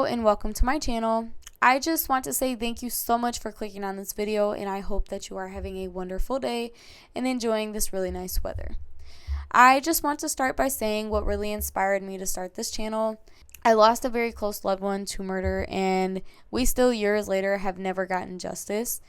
and welcome to my channel. I just want to say thank you so much for clicking on this video, and I hope that you are having a wonderful day and enjoying this really nice weather. I just want to start by saying what really inspired me to start this channel. I lost a very close loved one to murder, and we still years later have never gotten justice.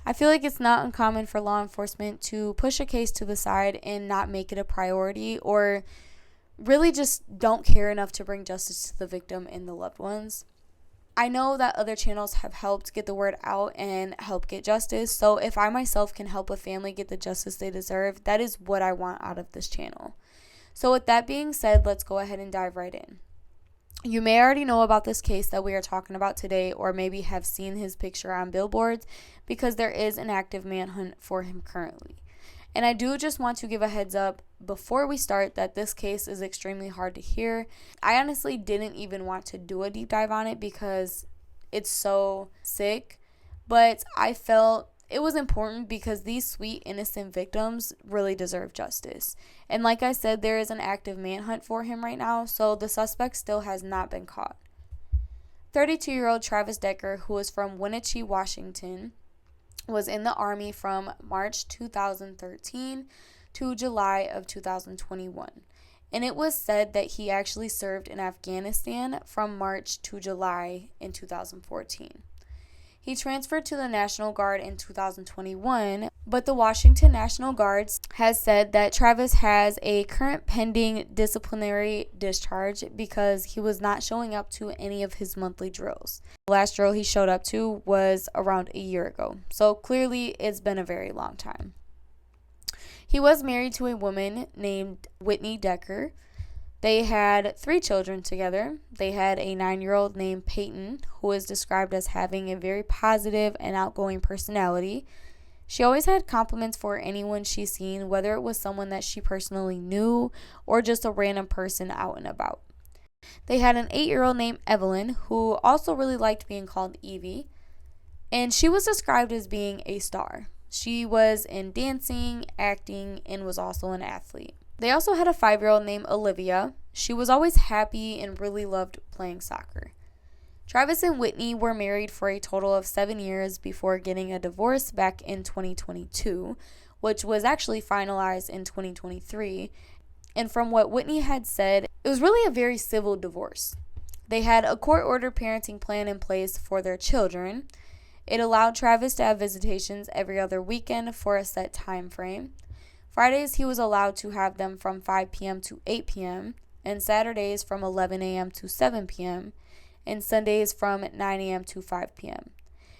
I feel like it's not uncommon for law enforcement to push a case to the side and not make it a priority, or really just don't care enough to bring justice to the victim and the loved ones. I know that other channels have helped get the word out and help get justice, so if I myself can help a family get the justice they deserve, that is what I want out of this channel. So with that being said, let's go ahead and dive right in. You may already know about this case that we are talking about today, or maybe have seen his picture on billboards, because there is an active manhunt for him currently. And I do just want to give a heads up before we start that this case is extremely hard to hear. I honestly didn't even want to do a deep dive on it because it's so sick, but I felt it was important because these sweet, innocent victims really deserve justice. And like I said, there is an active manhunt for him right now, so the suspect still has not been caught. 32-year-old Travis Decker, who is from Wenatchee, Washington, was in the Army from March 2013 to July of 2021. And it was said that he actually served in Afghanistan from March to July in 2014. He transferred to the National Guard in 2021, but the Washington National Guard has said that Travis has a current pending disciplinary discharge because he was not showing up to any of his monthly drills. The last drill he showed up to was around a year ago, so clearly it's been a very long time. He was married to a woman named Whitney Decker. They had 3 children together. They had a 9-year-old named Peyton, who is described as having a very positive and outgoing personality. She always had compliments for anyone she's seen, whether it was someone that she personally knew or just a random person out and about. They had an 8-year-old named Evelyn, who also really liked being called Evie, and she was described as being a star. She was in dancing, acting, and was also an athlete. They also had a 5-year-old named Olivia. She was always happy and really loved playing soccer. Travis and Whitney were married for a total of 7 years before getting a divorce back in 2022, which was actually finalized in 2023. And from what Whitney had said, it was really a very civil divorce. They had a court-ordered parenting plan in place for their children. It allowed Travis to have visitations every other weekend for a set time frame. Fridays, he was allowed to have them from 5 p.m. to 8 p.m., and Saturdays from 11 a.m. to 7 p.m., and Sundays from 9 a.m. to 5 p.m.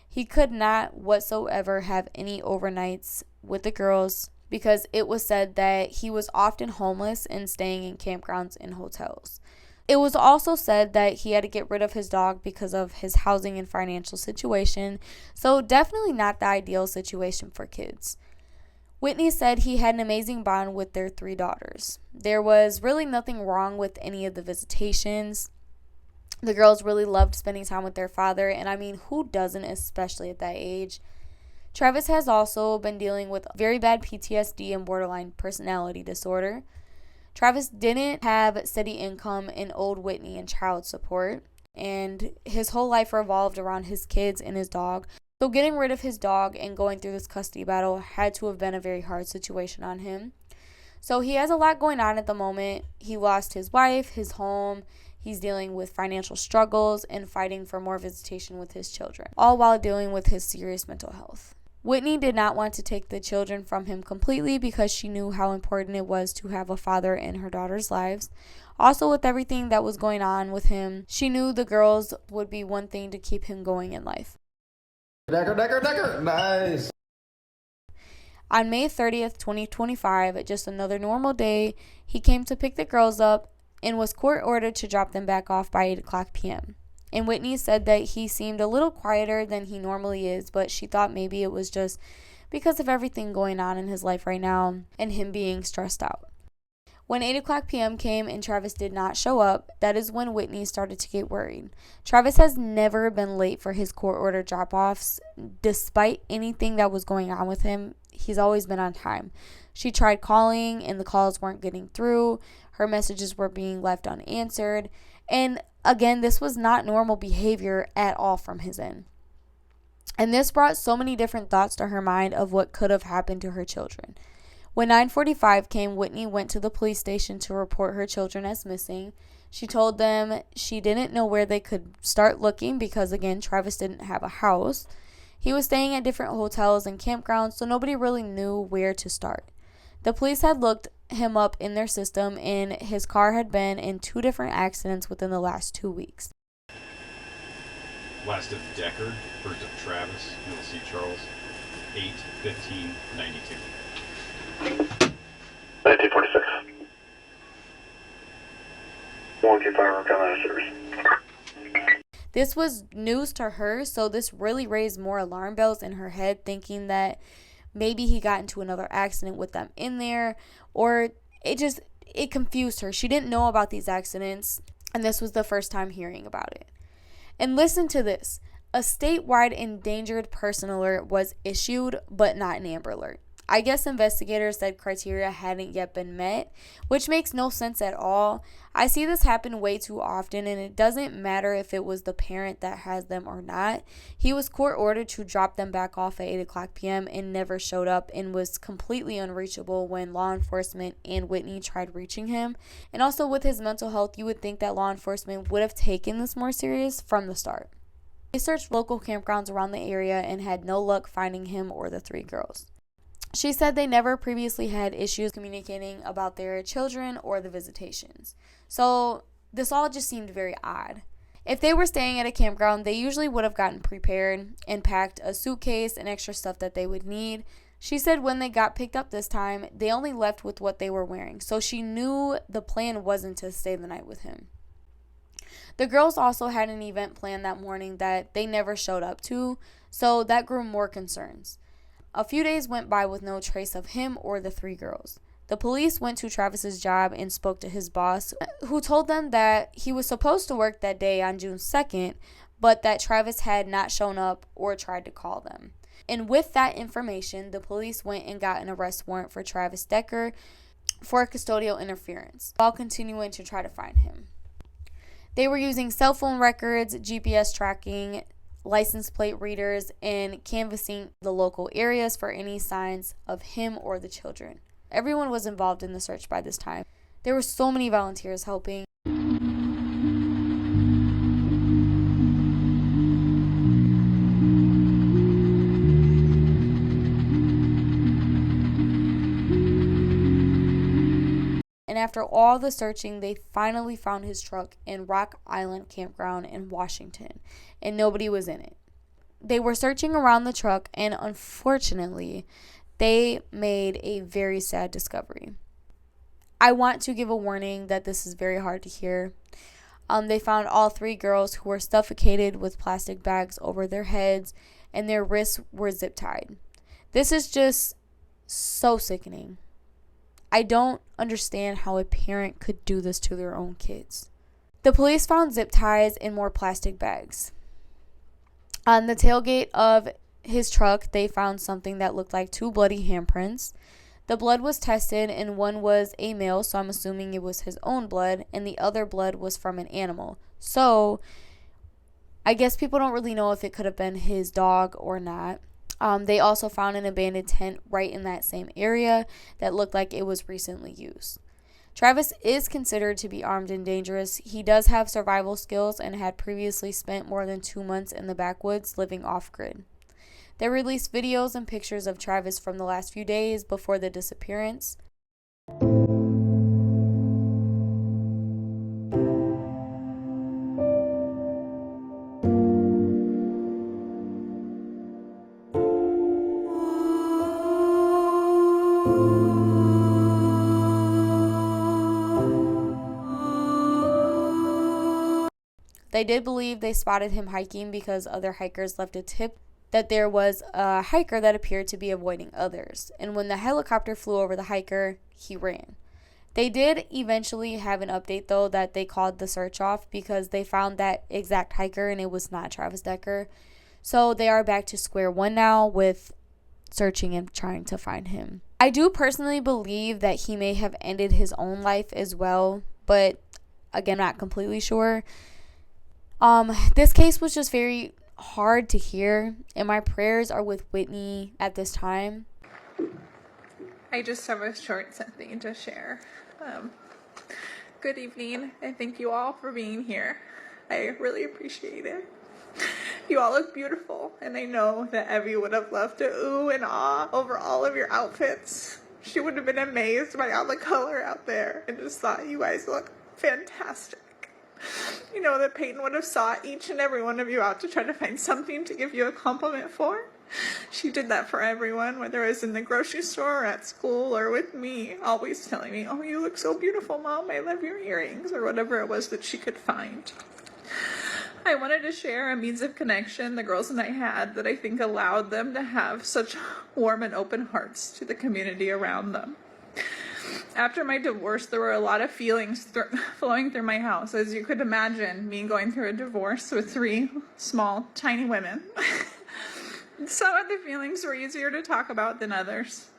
He could not whatsoever have any overnights with the girls because it was said that he was often homeless and staying in campgrounds and hotels. It was also said that he had to get rid of his dog because of his housing and financial situation, so definitely not the ideal situation for kids. Whitney said he had an amazing bond with their 3 daughters. There was really nothing wrong with any of the visitations. The girls really loved spending time with their father, and I mean, who doesn't, especially at that age? Travis has also been dealing with very bad PTSD and borderline personality disorder. Travis didn't have steady income and owed Whitney and child support, and his whole life revolved around his kids and his dog. So getting rid of his dog and going through this custody battle had to have been a very hard situation on him. So he has a lot going on at the moment. He lost his wife, his home. He's dealing with financial struggles and fighting for more visitation with his children, all while dealing with his serious mental health. Whitney did not want to take the children from him completely because she knew how important it was to have a father in her daughters' lives. Also, with everything that was going on with him, she knew the girls would be one thing to keep him going in life. Decker, nice. On May 30th, 2025, just another normal day, he came to pick the girls up and was court-ordered to drop them back off by 8 o'clock p.m. And Whitney said that he seemed a little quieter than he normally is, but she thought maybe it was just because of everything going on in his life right now and him being stressed out. When 8 o'clock p.m. came and Travis did not show up, that is when Whitney started to get worried. Travis has never been late for his court-ordered drop-offs. Despite anything that was going on with him, he's always been on time. She tried calling and the calls weren't getting through. Her messages were being left unanswered. And again, this was not normal behavior at all from his end. And this brought so many different thoughts to her mind of what could have happened to her children. When 9:45 came, Whitney went to the police station to report her children as missing. She told them she didn't know where they could start looking because, again, Travis didn't have a house. He was staying at different hotels and campgrounds, so nobody really knew where to start. The police had looked him up in their system, and his car had been in 2 different accidents within the last 2 weeks. Last of Decker, first of Travis, middle C. Charles, 8/15/92. 1946. 125 coming service. This was news to her, so this really raised more alarm bells in her head, thinking that maybe he got into another accident with them in there, or it confused her. She didn't know about these accidents, and this was the first time hearing about it. And listen to this. A statewide endangered person alert was issued, but not an Amber Alert. I guess investigators said criteria hadn't yet been met, which makes no sense at all. I see this happen way too often, and it doesn't matter if it was the parent that has them or not. He was court ordered to drop them back off at 8 o'clock p.m. and never showed up and was completely unreachable when law enforcement and Whitney tried reaching him. And also with his mental health, you would think that law enforcement would have taken this more serious from the start. They searched local campgrounds around the area and had no luck finding him or the 3 girls. She said they never previously had issues communicating about their children or the visitations. So this all just seemed very odd. If they were staying at a campground, they usually would have gotten prepared and packed a suitcase and extra stuff that they would need. She said when they got picked up this time, they only left with what they were wearing. So she knew the plan wasn't to stay the night with him. The girls also had an event planned that morning that they never showed up to, so that grew more concerns. A few days went by with no trace of him or the 3 girls. The police went to Travis's job and spoke to his boss, who told them that he was supposed to work that day on June 2nd, but that Travis had not shown up or tried to call them. And with that information, the police went and got an arrest warrant for Travis Decker for custodial interference, while continuing to try to find him. They were using cell phone records, GPS tracking, license plate readers, and canvassing the local areas for any signs of him or the children. Everyone was involved in the search by this time. There were so many volunteers helping. And after all the searching, they finally found his truck in Rock Island Campground in Washington, and nobody was in it. They were searching around the truck, and unfortunately, they made a very sad discovery. I want to give a warning that this is very hard to hear. They found all 3 girls who were suffocated with plastic bags over their heads, and their wrists were zip tied. This is just so sickening. I don't understand how a parent could do this to their own kids. The police found zip ties and more plastic bags. On the tailgate of his truck, they found something that looked like 2 bloody handprints. The blood was tested, and one was a male, so I'm assuming it was his own blood, and the other blood was from an animal. So I guess people don't really know if it could have been his dog or not. They also found an abandoned tent right in that same area that looked like it was recently used. Travis is considered to be armed and dangerous. He does have survival skills and had previously spent more than 2 months in the backwoods living off-grid. They released videos and pictures of Travis from the last few days before the disappearance. They did believe they spotted him hiking because other hikers left a tip that there was a hiker that appeared to be avoiding others. And when the helicopter flew over the hiker, he ran. They did eventually have an update, though, that they called the search off because they found that exact hiker and it was not Travis Decker. So they are back to square one now with searching and trying to find him. I do personally believe that he may have ended his own life as well, but again, not completely sure. This case was just very hard to hear, and my prayers are with Whitney at this time. I just have a short something to share. Good evening, and thank you all for being here. I really appreciate it. You all look beautiful, and I know that Evie would have loved to ooh and ah over all of your outfits. She would have been amazed by all the color out there and just thought you guys look fantastic. You know that Peyton would have sought each and every one of you out to try to find something to give you a compliment for. She did that for everyone, whether it was in the grocery store or at school or with me, always telling me, "Oh, you look so beautiful, Mom. I love your earrings," or whatever it was that she could find. I wanted to share a means of connection the girls and I had that I think allowed them to have such warm and open hearts to the community around them. After my divorce, there were a lot of feelings flowing through my house. As you could imagine, me going through a divorce with 3 small, tiny women. Some of the feelings were easier to talk about than others.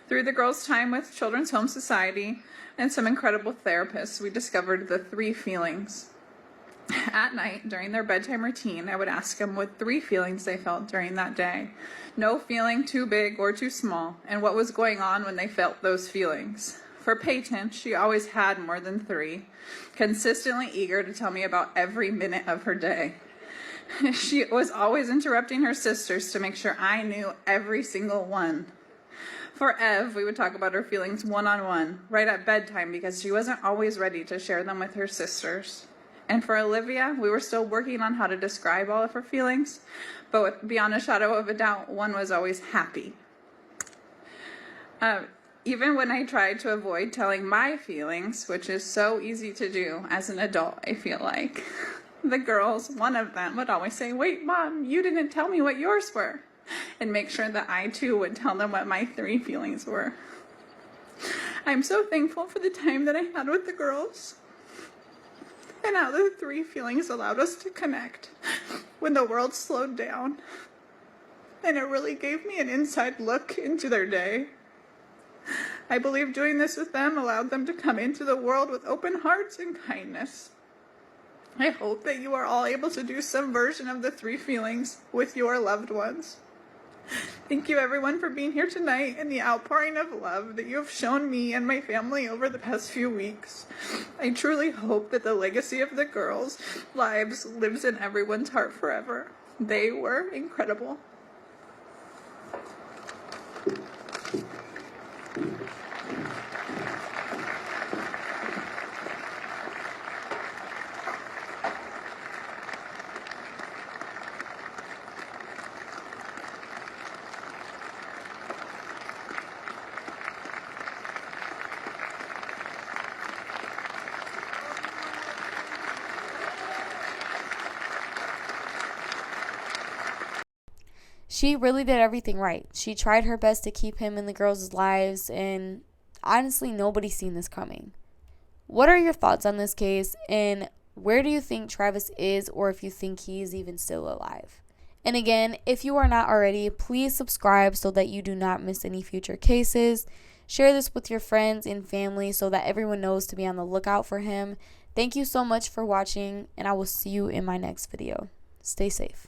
Through the girls' time with Children's Home Society and some incredible therapists, we discovered the 3 feelings. At night, during their bedtime routine, I would ask them what 3 feelings they felt during that day. No feeling too big or too small, and what was going on when they felt those feelings. For Peyton, she always had more than 3, consistently eager to tell me about every minute of her day. She was always interrupting her sisters to make sure I knew every single one. For Ev, we would talk about her feelings one-on-one, right at bedtime, because she wasn't always ready to share them with her sisters. And for Olivia, we were still working on how to describe all of her feelings, but beyond a shadow of a doubt, one was always happy. Even when I tried to avoid telling my feelings, which is so easy to do as an adult, I feel like, the girls, one of them would always say, "Wait, Mom, you didn't tell me what yours were," and make sure that I too would tell them what my 3 feelings were. I'm so thankful for the time that I had with the girls and how the 3 feelings allowed us to connect when the world slowed down. And it really gave me an inside look into their day. I believe doing this with them allowed them to come into the world with open hearts and kindness. I hope that you are all able to do some version of the 3 feelings with your loved ones. Thank you everyone for being here tonight and the outpouring of love that you have shown me and my family over the past few weeks. I truly hope that the legacy of the girls' lives lives in everyone's heart forever. They were incredible. She really did everything right. She tried her best to keep him in the girls' lives, and honestly, nobody's seen this coming. What are your thoughts on this case, and where do you think Travis is, or if you think he is even still alive? And again, if you are not already, please subscribe so that you do not miss any future cases. Share this with your friends and family so that everyone knows to be on the lookout for him. Thank you so much for watching, and I will see you in my next video. Stay safe.